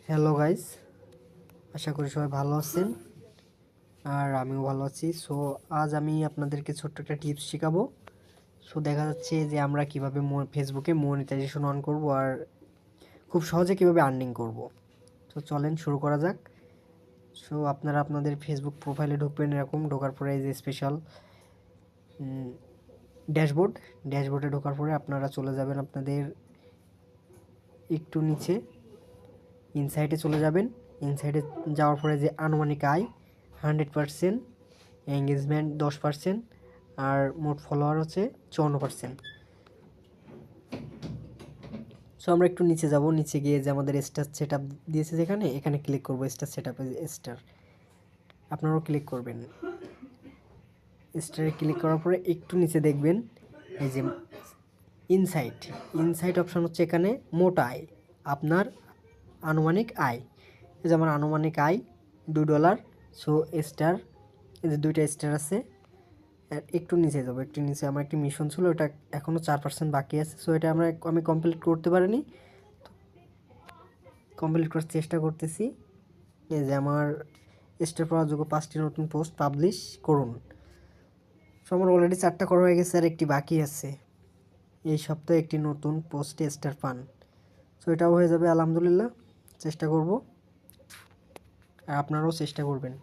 Hello guys, আশা করি সবাই ভালো আছেন আর আমিও ভালো আছি। সো আজ আমি আপনাদেরকে ছোট্ট একটা টিপস শেখাবো। সো দেখা যাচ্ছে যে আমরা কিভাবে ফেসবুকে মনিটাইজেশন অন করব আর খুব সহজে কিভাবে আর্নিং করব। তো চলেন শুরু করা যাক। সো আপনারা আপনাদের ফেসবুক প্রোফাইলে ঢুকবেন, এরকম ঢোকার পরে এই যে স্পেশাল ড্যাশবোর্ডে ঢোকার পরে আপনারা চলে যাবেন আপনাদের একটু নিচে, ইনসাইটে চলে যাবেন। ইনসাইটে যাওয়ার পরে যে আনুমানিক আয় 100%, এঙ্গেজমেন্ট 10%, আর মোট ফলোয়ার হচ্ছে 54%। সো আমরা একটু নিচে যাব, নিচে গিয়ে যে আমাদের স্টার সেট আপ দিয়েছে যেখানে, এখানে ক্লিক করবো। স্টার সেট আপে স্টার আপনারাও ক্লিক করবেন। স্টারে ক্লিক করার পরে একটু নিচে দেখবেন এই যে ইনসাইট অপশান হচ্ছে এখানে মোট আয়, আপনার আনুমানিক আয়। এই যে আমার আনুমানিক আয় $2। সো স্টার, এই যে 2টা স্টার আছে। আর একটু নিচে যাবো, একটু নিচে আমার একটি মিশন ছিল, ওটা এখনও 4% বাকি আছে। সো এটা আমি কমপ্লিট করতে পারিনি, কমপ্লিট করার চেষ্টা করতেছি। এই যে আমার স্টার পাওয়ার যোগ্য 5টি নতুন পোস্ট পাবলিশ করুন। সো আমার অলরেডি 4টা করা হয়ে গেছে আর একটি বাকি আছে। এই সপ্তাহে একটি নতুন পোস্টে স্টার পান। সো এটাও হয়ে যাবে আলহামদুলিল্লাহ। চেষ্টা করব আর আপনারাও চেষ্টা করবেন।